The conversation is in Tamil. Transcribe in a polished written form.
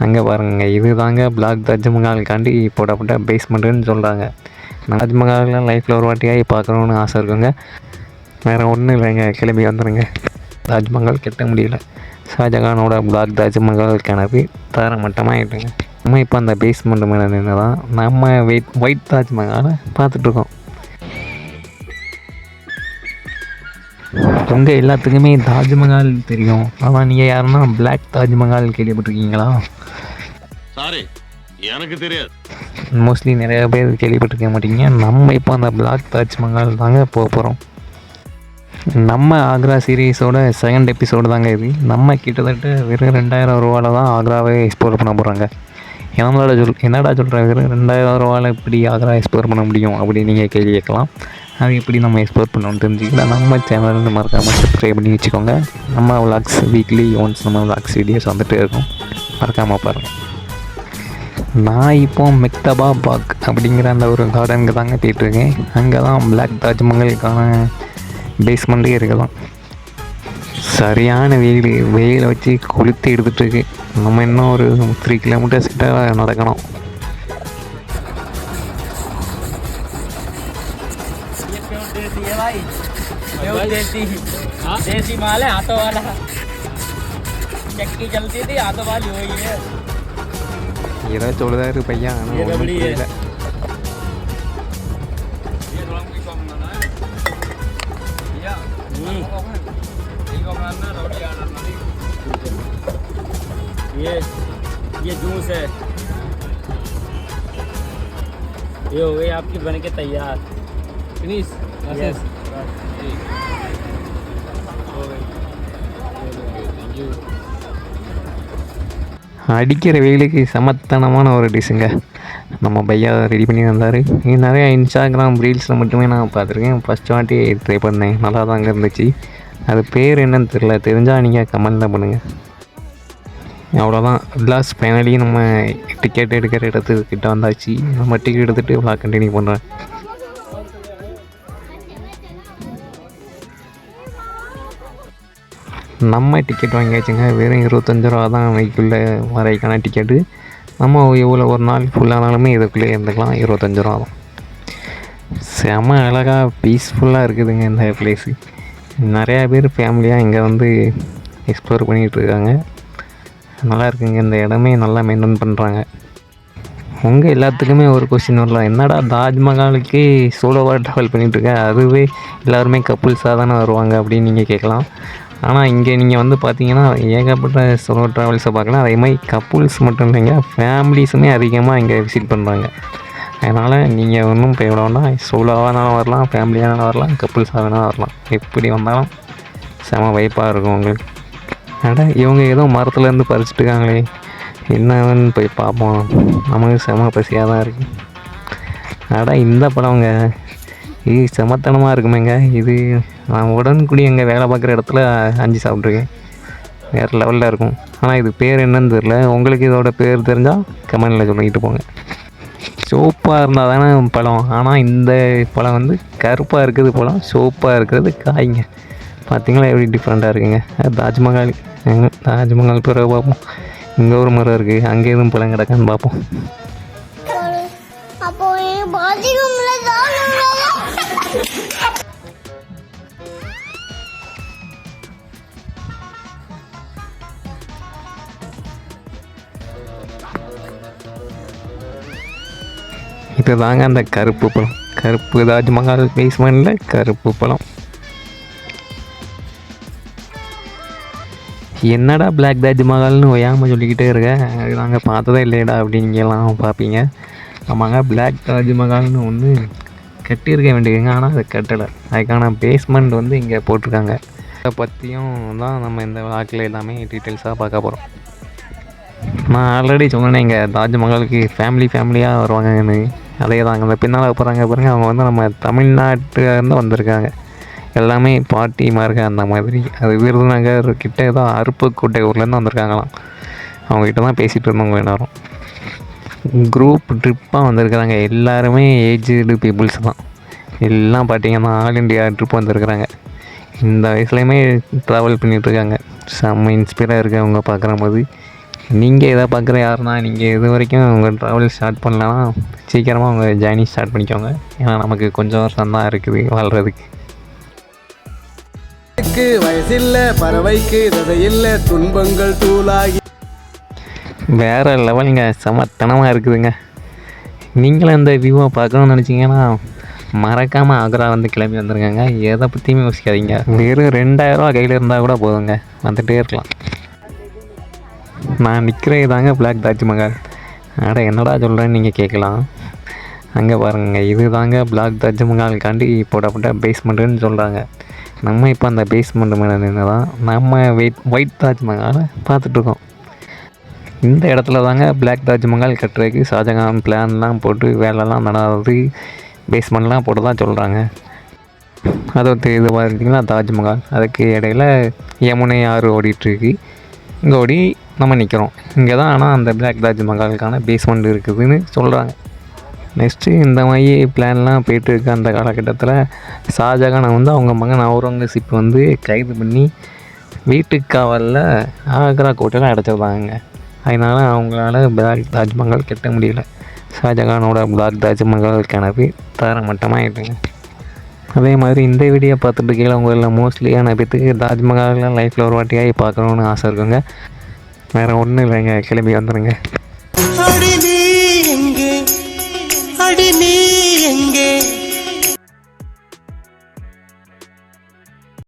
அங்கே பாருங்க, இது தாங்க பிளாக் தாஜ்மஹாலுக்காண்டி போடப்பட்ட பேஸ்மெண்ட்டுன்னு சொல்கிறாங்க. தாஜ்மஹால்லாம் லைஃப்பில் ஒரு வாட்டியாகி பார்க்கணுன்னு ஆசை இருக்குங்க. வேறு ஒன்றும் இல்லைங்க, கிளம்பி வந்துடுங்க. தாஜ்மஹால் கட்ட முடியல. ஷாஜகானோட பிளாக் தாஜ்மஹால் கிணறு தர மட்டமாகிட்டுங்க. நம்ம இப்போ அந்த பேஸ்மெண்ட் மேலே நின்று தான் நம்ம ஒயிட் தாஜ்மஹாலை பார்த்துட்ருக்கோம். உங்கள் எல்லாத்துக்குமே தாஜ்மஹால் தெரியும், ஆனால் நீங்கள் யாருன்னா பிளாக் தாஜ்மஹால் கேள்விப்பட்டிருக்கீங்களா? சாரி, எனக்கு தெரியாது. மோஸ்ட்லி நிறையா பேர் கேள்விப்பட்டிருக்க மாட்டீங்க. நம்ம இப்போ அந்த பிளாக் தாஜ்மஹால் தாங்க போக போகிறோம். நம்ம ஆக்ரா சீரீஸோட செகண்ட் எபிசோடு தாங்க இது. நம்ம கிட்டத்தட்ட வெறும் 2000 ரூபாவில் தான் ஆக்ராவே எக்ஸ்ப்ளோர் பண்ண போகிறாங்க. என்னடா சொல்கிறேன், வெறும் 2000 ரூபாவில் எப்படி ஆக்ரா எக்ஸ்ப்ளோர் பண்ண முடியும் அப்படின்னு நீங்கள் கேள்வி கேட்கலாம். அது எப்படி நம்ம எக்ஸ்ப்ளோர் பண்ணணும்னு தெரிஞ்சுக்கலாம். நம்ம சேனல்னு மறக்காமல் சப்ஸ்கிரைப் பண்ணி வச்சுக்கோங்க. நம்ம விளாக்ஸ் வீக்லி ஒன்ஸ் நம்ம விளாக்ஸ் வீடியோஸ் வந்துகிட்டே இருக்கும், மறக்காமல் பாருங்கள். நான் இப்போ மெக்தபா பாக் அப்படிங்கிற அந்த ஒரு கார்டனுக்கு தாங்க போயிட்டுருக்கேன். அங்கே தான் பிளாக் தாஜ்மஹாலுக்கான பேஸ்மெண்ட்டே இருக்கலாம். சரியான வெயிலை வச்சு கொளுத்தி எடுத்துகிட்ருக்கு. நம்ம இன்னும் ஒரு 3 கிலோமீட்டர்ஸ் கிட்ட நடக்கணும். देसी माल है, ऑटो वाला चक्की चलती थी, ऑटो वाली वही है. ஏதோ சொல்லுதாரு பையன், ஆனால் ஒன்றும் புரியல. ये जूस है, ये हो गई आपकी बन के तैयार. फिनिश. यस. அடிக்கிற வெயிலுக்கு சமத்தனமான ஒரு டிஷ்ஷுங்க நம்ம பையா ரெடி பண்ணி வந்தார். இது நிறையா இன்ஸ்டாகிராம் ரீல்ஸில் மட்டுமே நான் பார்த்துருக்கேன். ஃபஸ்ட் வாட்டி ட்ரை பண்ணேன், நல்லா தாங்க இருந்துச்சு. அது பேர் என்னன்னு தெரிஞ்சால் நீங்கள் கமெண்டில் பண்ணுங்கள். அவ்வளோதான், லாஸ்ட் ஃபைனலி நம்ம டிக்கெட் எடுக்கிற இடத்துக்கிட்ட வந்தாச்சு. நம்ம டிக்கெட் எடுத்துகிட்டு விளாக் கண்டினியூ பண்ணுறேன். நம்ம டிக்கெட் வாங்கியாச்சுங்க. வெறும் 25 ரூபா தான் அன்னைக்குள்ளே வரைக்கான டிக்கெட்டு. நம்ம எவ்வளோ ஒரு நாள் ஃபுல்லானாலுமே இதுக்குள்ளே இருந்துக்கலாம். 25 ரூபா தான். செம அழகாக பீஸ்ஃபுல்லாக இருக்குதுங்க இந்த பிளேஸு. நிறையா பேர் ஃபேமிலியாக இங்கே வந்து எக்ஸ்ப்ளோர் பண்ணிகிட்ருக்காங்க. நல்லா இருக்குங்க, இந்த இடமே நல்லா மெயின்டைன் பண்ணுறாங்க. உங்கள் எல்லாத்துக்குமே ஒரு கொஸ்டின் வரலாம், என்னடா தாஜ்மஹாலுக்கு சோலோவாக ட்ராவல் பண்ணிகிட்ருக்க, அதுவே எல்லாருமே கப்புள்ஸாக தானே வருவாங்க அப்படின்னு நீங்கள் கேட்கலாம். ஆனால் இங்கே நீங்கள் வந்து பார்த்தீங்கன்னா ஏகப்பட்ட சோலோ ட்ராவல்ஸை பார்க்கலாம். அதே மாதிரி கப்புள்ஸ் மட்டும் இல்லைங்க, ஃபேமிலிஸுமே அதிகமாக இங்கே விசிட் பண்ணுறாங்க. அதனால் நீங்கள் ஒன்றும் போய் விட வேண்டாம். சோலோவாக வரலாம், ஃபேமிலியாக வரலாம், கப்புள்ஸாக வேணாலும் வரலாம். எப்படி வந்தாலும் செம வைப்பாக இருக்கும் உங்களுக்கு. இவங்க ஏதோ மரத்துலேருந்து பறிச்சுட்டு இருக்காங்களே, என்னன்னு போய் பார்ப்போம். நமக்கு செம பசியாக தான் இருக்குது. இந்த பழங்க இது செமத்தனமாக இருக்குமேங்க. இது நான் உடன்குடி எங்கள் வேலை பார்க்குற இடத்துல 5 சாப்பிட்ருக்கேன். வேறு லெவலில் இருக்கும். ஆனால் இது பேர் என்னன்னு தெரில. உங்களுக்கு இதோட பேர் தெரிஞ்சால் கமெண்டில் சொல்லிக்கிட்டு போங்க. சோப்பாக இருந்தால் தானே பழம், ஆனால் இந்த பழம் வந்து கருப்பாக இருக்குது பழம், சோப்பாக இருக்கிறது காய்ங்க. பார்த்திங்களா எப்படி டிஃப்ரெண்ட்டாக இருக்குங்க. தாஜ்மஹால் பிறகு பார்ப்போம். இங்கே ஒரு மரம் இருக்குது, அங்கே எதுவும் பழம் கிடக்கான்னு பார்ப்போம். இது தாங்க அந்த கருப்பு பழம். கருப்பு தாஜ்மஹால் பேஸ்மெண்ட்டில் கருப்பு பழம். என்னடா பிளாக் தாஜ்மஹால்னு ஓயாமல் சொல்லிக்கிட்டே இருக்க, அது நாங்கள் பார்த்ததே இல்லையடா அப்படிங்கலாம் பார்ப்பீங்க. ஆமாங்க, பிளாக் தாஜ்மஹால்னு ஒன்று கட்டியிருக்க வேண்டியதுங்க, ஆனால் அதை கட்டலை. அதுக்கான பேஸ்மெண்ட் வந்து இங்கே போட்டிருக்காங்க. அதை பற்றியும் தான் நம்ம இந்த விளாக்கில் எல்லாமே டீட்டெயில்ஸாக பார்க்க போகிறோம். நான் ஆல்ரெடி சொன்னேன், இங்கே தாஜ்மஹாலுக்கு ஃபேமிலியாக வருவாங்கன்னு. அதே தாங்க இந்த பின்னால் போகிறாங்க பாருங்கள், அவங்க வந்து நம்ம தமிழ்நாட்டிலேருந்து வந்திருக்காங்க. எல்லாமே பாட்டி மார்க அந்த மாதிரி. அது விருதுநகர் கிட்ட ஏதோ அருப்புக்கோட்டை ஊர்லேருந்து வந்திருக்காங்களாம். அவங்ககிட்ட தான் பேசிகிட்டு இருந்தவங்க எல்லாரும். குரூப் ட்ரிப்பாக வந்திருக்கிறாங்க. எல்லாருமே ஏஜ்டு பீப்புள்ஸ் தான். எல்லாம் பார்த்திங்கன்னா ஆல் இண்டியா ட்ரிப் வந்திருக்கிறாங்க. இந்த வயசுலேயுமே ட்ராவல் பண்ணிகிட்ருக்காங்க. செம்ம இன்ஸ்பைராக இருக்குது அவங்க பார்க்குற போது. நீங்கள் இதை பார்க்குற யாருன்னா நீங்கள் இது வரைக்கும் உங்கள் ட்ராவல் ஸ்டார்ட் பண்ணலன்னா சீக்கிரமாக உங்கள் ஜேர்னி ஸ்டார்ட் பண்ணிக்கோங்க. ஏன்னா நமக்கு கொஞ்சம் வருஷம் தான் இருக்குது வாழ்கிறதுக்கு. வயசில்ல பறவைக்கு ததையில்ல துன்பங்கள் தூளாகி வேறு லெவலுங்க, சமத்தனமாக இருக்குதுங்க. நீங்களும் இந்த வியூவை பார்க்கணும்னு நினச்சிங்கன்னா மறக்காமல் ஆக்ரா வந்து கிளம்பி வந்துருங்க. எதை பற்றியுமே யோசிக்காதீங்க. வெறும் 2000 கையில் இருந்தால் கூட போதுங்க, வந்துகிட்டே இருக்கலாம். நான் நிற்கிறது தாங்க பிளாக் தாஜ்மஹால். அட என்னடா சொல்கிறேன்னு நீங்கள் கேட்கலாம். அங்கே பாருங்க, இது தாங்க பிளாக் தாஜ்மஹாலுக்காண்டி போடப்பட்ட பேஸ்மெண்ட்டுன்னு சொல்கிறாங்க. நம்ம இப்போ அந்த பேஸ்மெண்ட் மேலே நின்று தான் நம்ம ஒயிட் தாஜ்மஹாலை பார்த்துட்ருக்கோம். இந்த இடத்துல தாங்க பிளாக் தாஜ்மஹால் கட்டுறதுக்கு ஷாஜகான் பிளான்லாம் போட்டு வேலைலாம் நடாது பேஸ்மெண்ட்லாம் போட்டு தான் சொல்கிறாங்க. அது இது பார்த்தீங்கன்னா தாஜ்மஹால், அதுக்கு இடையில யமுனை ஆறு ஓடிட்டுருக்கு. இங்கே ஓடி நம்ம நிற்கிறோம். இங்கே தான் ஆனால் அந்த பிளாக் தாஜ்மஹாலுக்கான பேஸ்மெண்ட் இருக்குதுன்னு சொல்கிறாங்க. நெக்ஸ்ட்டு இந்த மாதிரி பிளான்லாம் போயிட்டுருக்கு. அந்த காலகட்டத்தில் ஷாஜகானை வந்து அவங்க மகன் அவுரங்கசீப் வந்து கைது பண்ணி வீட்டுக்கு காவலில் ஆக்ரா கோட்டையில் அடைச்சிருந்தாங்க. அதனால் அவங்களால பிளாக் தாஜ்மஹால் கட்ட முடியல. ஷாஜகானோட பிளாக் தாஜ்மஹால் கனவு தரமட்டமாகிட்டுங்க. அதே மாதிரி இந்த வீடியோ பார்த்துட்டு கீழே உங்களில் மோஸ்ட்லியான பேத்துக்கு தாஜ்மஹாலில் லைஃப்பில் ஒரு வாட்டியாகி பார்க்கணுன்னு ஆசை இருக்குங்க. வேறு ஒன்றும் இல்லைங்க, கிளம்பி வந்துடுங்க. அடி நீ எங்கே